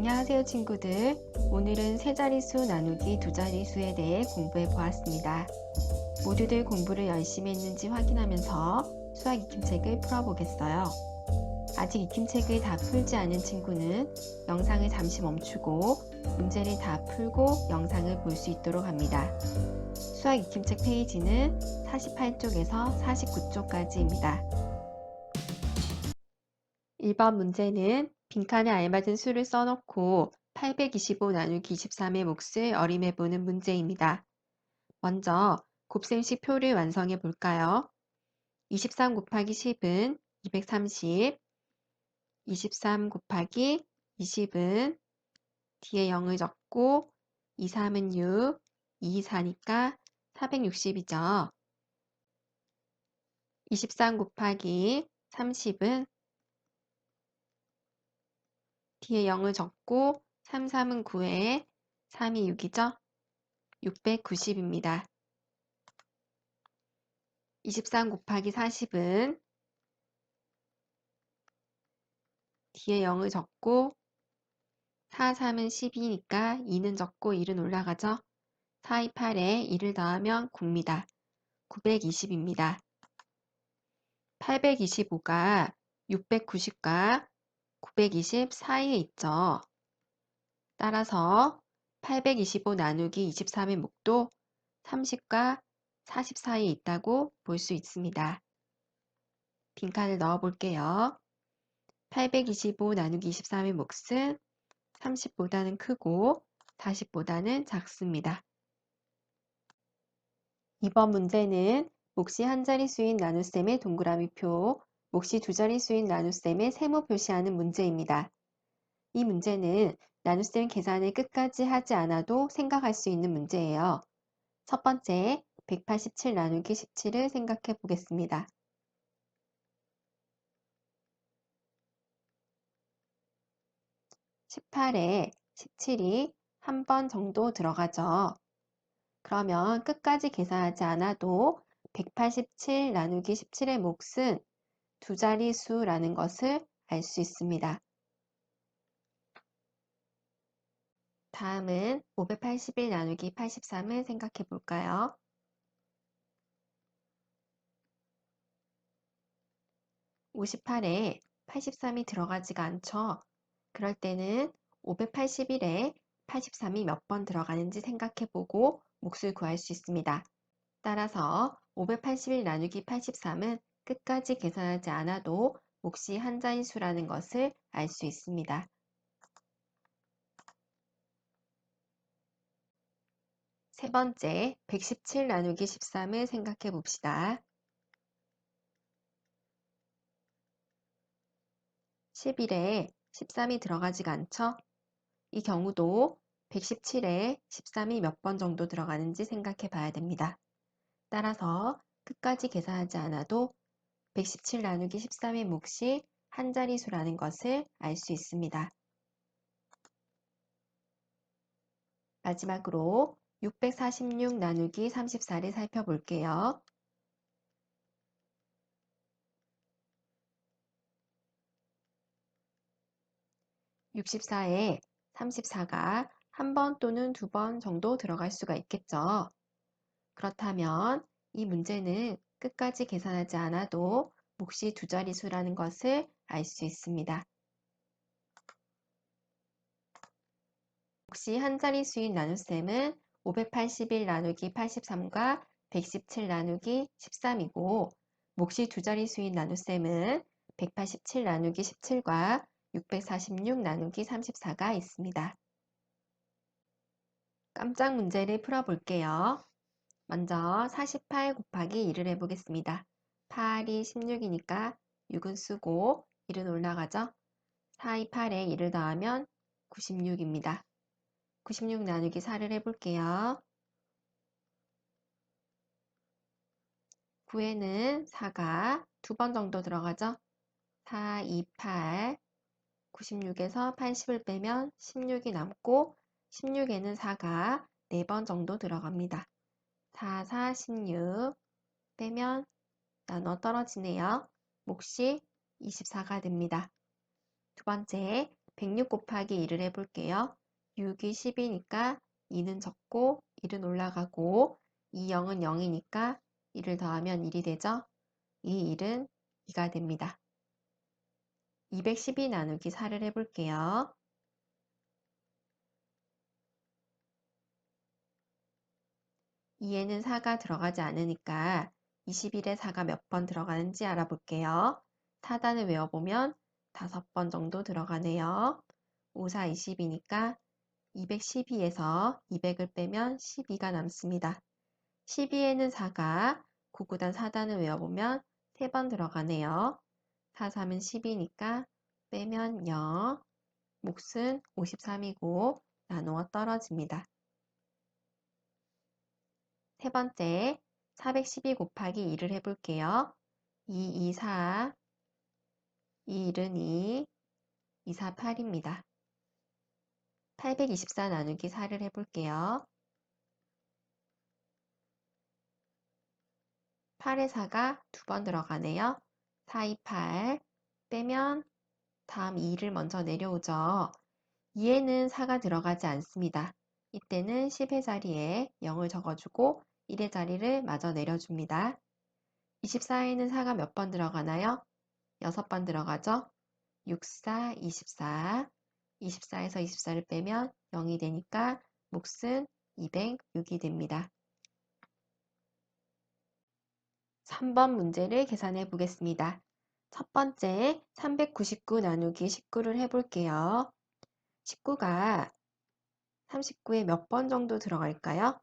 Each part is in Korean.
안녕하세요 친구들. 오늘은 세 자릿수 나누기 두 자릿수에 대해 공부해 보았습니다. 모두들 공부를 열심히 했는지 확인하면서 수학 익힘책을 풀어보겠어요. 아직 익힘책을 다 풀지 않은 친구는 영상을 잠시 멈추고 문제를 다 풀고 영상을 볼 수 있도록 합니다. 수학 익힘책 페이지는 48쪽에서 49쪽까지입니다. 1번 문제는 빈칸에 알맞은 수를 써놓고 825 나누기 23의 몫을 어림해보는 문제입니다. 먼저 곱셈식 표를 완성해 볼까요? 23 곱하기 10은 230, 23 곱하기 20은 뒤에 0을 적고 2, 3은 6, 2, 4니까 460이죠. 23 곱하기 30은 뒤에 0을 적고 3, 3은 9에 3이 6이죠. 690입니다. 23 곱하기 40은 뒤에 0을 적고 4, 3은 12니까 2는 적고 1은 올라가죠. 4, 2, 8에 1을 더하면 9입니다. 920입니다. 825가 690과 920 사이에 있죠. 따라서 825 나누기 23의 몫도 30과 40 사이에 있다고 볼 수 있습니다. 빈칸을 넣어 볼게요. 825 나누기 23의 몫은 30보다는 크고 40보다는 작습니다. 이번 문제는 몫이 한 자릿수인 나눗셈의 동그라미표, 몫이 두 자릿수인 나눗셈의 세모 표시하는 문제입니다. 이 문제는 나눗셈 계산을 끝까지 하지 않아도 생각할 수 있는 문제예요. 첫 번째, 187 나누기 17을 생각해 보겠습니다. 18에 17이 한 번 정도 들어가죠. 그러면 끝까지 계산하지 않아도 187 나누기 17의 몫은 두 자릿수라는 것을 알 수 있습니다. 다음은 581 나누기 83을 생각해 볼까요? 58에 83이 들어가지가 않죠. 그럴 때는 581에 83이 몇 번 들어가는지 생각해 보고 몫을 구할 수 있습니다. 따라서 581 나누기 83은 끝까지 계산하지 않아도 몫이 한 자릿수라는 것을 알 수 있습니다. 세 번째, 117 나누기 13을 생각해 봅시다. 11에 13이 들어가지가 않죠? 이 경우도 117에 13이 몇 번 정도 들어가는지 생각해 봐야 됩니다. 따라서 끝까지 계산하지 않아도 117 나누기 13의 몫이 한 자릿수라는 것을 알 수 있습니다. 마지막으로 646 나누기 34를 살펴볼게요. 64에 34가 한 번 또는 두 번 정도 들어갈 수가 있겠죠. 그렇다면 이 문제는 끝까지 계산하지 않아도 몫이 두 자릿수라는 것을 알 수 있습니다. 몫이 한 자릿수인 나눗셈은 581 나누기 83과 117 나누기 13이고 몫이 두 자릿수인 나눗셈은 187 나누기 17과 646 나누기 34가 있습니다. 깜짝 문제를 풀어볼게요. 먼저 48 곱하기 1을 해보겠습니다. 8이 16이니까 6은 쓰고 1은 올라가죠. 4, 2, 8에 1을 더하면 96입니다. 96 나누기 4를 해볼게요. 9에는 4가 두 번 정도 들어가죠. 4, 2, 8, 96에서 80을 빼면 16이 남고 16에는 4가 4번 정도 들어갑니다. 4, 4, 16 빼면 나눠 떨어지네요. 몫이 24가 됩니다. 두 번째, 106 곱하기 2를 해볼게요. 6이 10이니까 2는 적고 1은 올라가고 2, 0은 0이니까 1을 더하면 1이 되죠? 이 1은 2가 됩니다. 212 나누기 4를 해볼게요. 2에는 4가 들어가지 않으니까 21에 4가 몇 번 들어가는지 알아볼게요. 4단을 외워보면 5번 정도 들어가네요. 5, 4, 20이니까 212에서 200을 빼면 12가 남습니다. 12에는 4가 9, 9단 4단을 외워보면 3번 들어가네요. 4, 3은 10이니까 빼면 0, 몫은 53이고 나누어 떨어집니다. 세 번째, 412 곱하기 2를 해볼게요. 2, 2, 4, 2, 1은 2, 2, 4, 8입니다. 824 나누기 4를 해볼게요. 8에 4가 2번 들어가네요. 4, 2, 8 빼면 다음 2를 먼저 내려오죠. 2에는 4가 들어가지 않습니다. 이때는 10의 자리에 0을 적어주고 1의 자리를 마저 내려줍니다. 24에는 4가 몇 번 들어가나요? 6번 들어가죠? 6, 4, 24. 24에서 24를 빼면 0이 되니까 몫은 206이 됩니다. 3번 문제를 계산해 보겠습니다. 첫 번째 399 나누기 19를 해볼게요. 19가 39에 몇 번 정도 들어갈까요?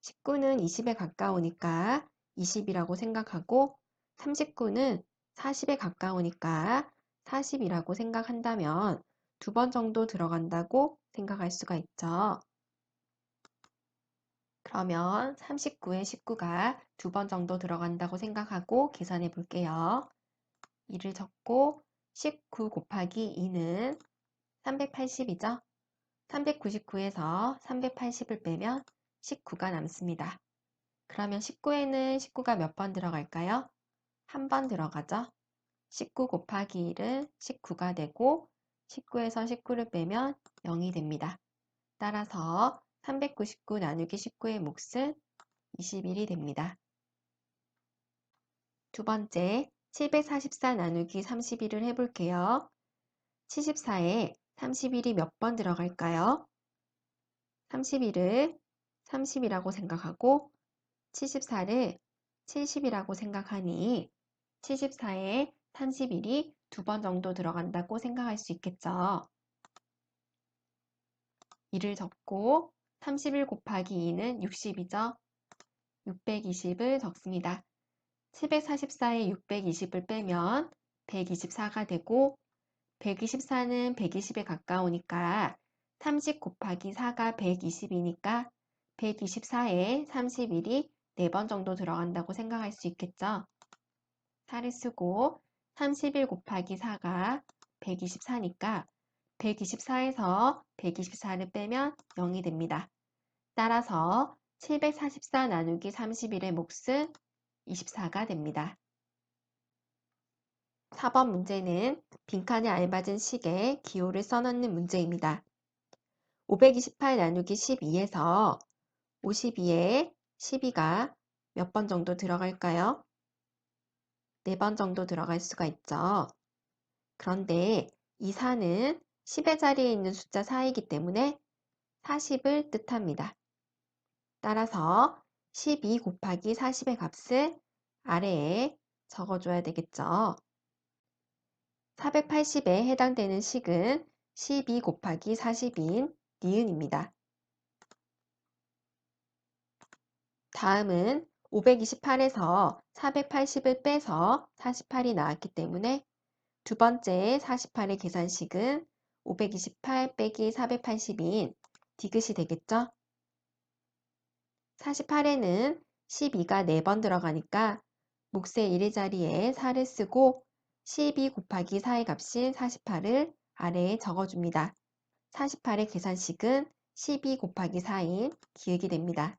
19는 20에 가까우니까 20이라고 생각하고 39는 40에 가까우니까 40이라고 생각한다면 2번 정도 들어간다고 생각할 수가 있죠. 그러면 39에 19가 2번 정도 들어간다고 생각하고 계산해 볼게요. 2를 적고 19 곱하기 2는 380이죠. 399에서 380을 빼면 19가 남습니다. 그러면 19에는 19가 몇 번 들어갈까요? 한 번 들어가죠. 19 곱하기 1은 19가 되고 19에서 19를 빼면 0이 됩니다. 따라서 399 나누기 19의 몫은 21이 됩니다. 두 번째, 744 나누기 31을 해볼게요. 74에 31이 몇 번 들어갈까요? 31을 30이라고 생각하고 74를 70이라고 생각하니 74에 31이 2번 정도 들어간다고 생각할 수 있겠죠. 2를 적고 31 곱하기 2는 60이죠. 620을 적습니다. 744에 620을 빼면 124가 되고 124는 120에 가까우니까 30 곱하기 4가 120이니까 124에 31이 4번 정도 들어간다고 생각할 수 있겠죠. 4를 쓰고 31 곱하기 4가 124니까 124에서 124를 빼면 0이 됩니다. 따라서 744 나누기 31의 몫은 24가 됩니다. 4번 문제는 빈칸에 알맞은 식에 기호를 써넣는 문제입니다. 528 나누기 12에서 52에 12가 몇 번 정도 들어갈까요? 4번 정도 들어갈 수가 있죠. 그런데 이 4는 10의 자리에 있는 숫자 4이기 때문에 40을 뜻합니다. 따라서 12 곱하기 40의 값을 아래에 적어줘야 되겠죠. 480에 해당되는 식은 12 곱하기 40인 니은입니다. 다음은 528에서 480을 빼서 48이 나왔기 때문에 두 번째 48의 계산식은 528 빼기 480인 디귿이 되겠죠? 48에는 12가 4번 들어가니까 몫의 1의 자리에 4를 쓰고 12 곱하기 4의 값인 48을 아래에 적어줍니다. 48의 계산식은 12 곱하기 4인 기억이 됩니다.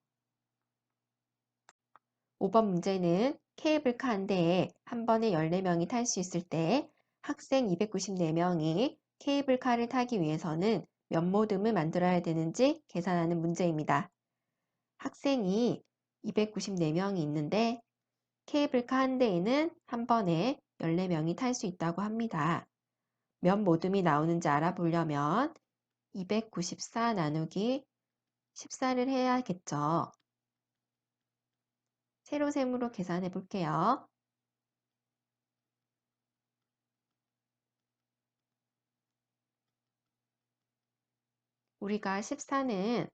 5번 문제는 케이블카 한 대에 한 번에 14명이 탈 수 있을 때 학생 294명이 케이블카를 타기 위해서는 몇 모듬을 만들어야 되는지 계산하는 문제입니다. 학생이 294명이 있는데 케이블카 한 대에는 한 번에 14명이 탈 수 있다고 합니다. 몇 모듬이 나오는지 알아보려면 294 나누기 14를 해야겠죠. 세로셈으로 계산해 볼게요. 우리가 14는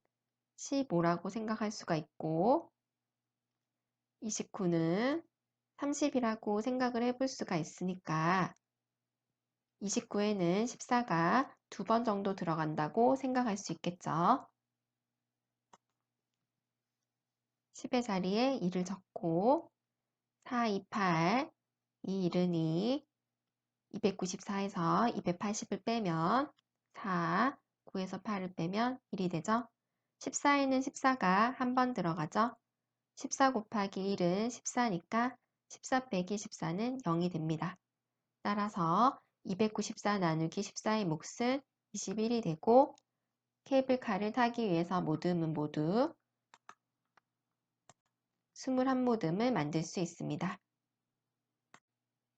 15라고 생각할 수가 있고 29는 30이라고 생각을 해볼 수가 있으니까 29에는 14가 2번 정도 들어간다고 생각할 수 있겠죠. 10의 자리에 2를 적고 4, 2, 8, 2, 1은 2, 294에서 280을 빼면 4, 9에서 8을 빼면 1이 되죠. 14에는 14가 한 번 들어가죠. 14 곱하기 1은 14니까 14 빼기 14는 0이 됩니다. 따라서 294 나누기 14의 몫은 21이 되고 케이블카를 타기 위해서 모듬은 모두 21모듬을 만들 수 있습니다.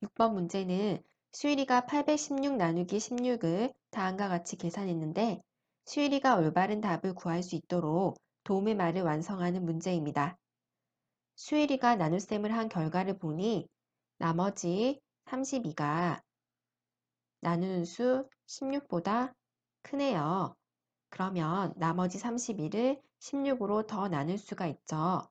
6번 문제는 수일이가 816 나누기 16을 다음과 같이 계산했는데 수일이가 올바른 답을 구할 수 있도록 도움의 말을 완성하는 문제입니다. 수일이가 나눗셈을 한 결과를 보니 나머지 32가 나누는 수 16보다 크네요. 그러면 나머지 31을 16으로 더 나눌 수가 있죠.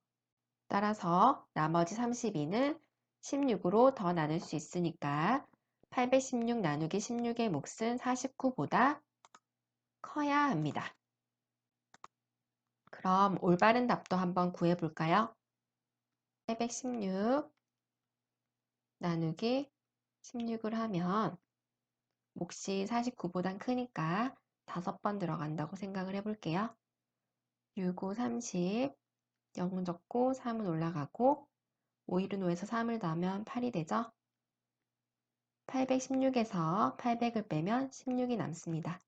따라서 나머지 32는 16으로 더 나눌 수 있으니까 816 나누기 16의 몫은 49보다 커야 합니다. 그럼 올바른 답도 한번 구해볼까요? 816 나누기 16을 하면 몫이 49보단 크니까 5번 들어간다고 생각을 해볼게요. 6, 5, 30, 0은 적고 3은 올라가고 5, 1은 5에서 3을 더하면 8이 되죠. 816에서 800을 빼면 16이 남습니다.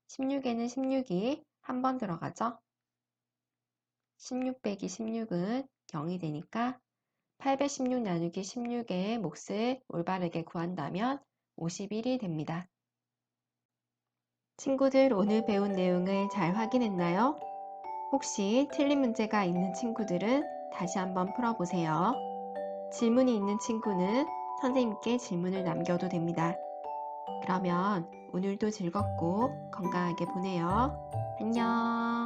16에는 16이 한 번 들어가죠. 16 빼기 16은 0이 되니까 816 나누기 16의 몫을 올바르게 구한다면 51이 됩니다. 친구들 오늘 배운 내용을 잘 확인했나요? 혹시 틀린 문제가 있는 친구들은 다시 한번 풀어보세요. 질문이 있는 친구는 선생님께 질문을 남겨도 됩니다. 그러면 오늘도 즐겁고 건강하게 보내요. 안녕.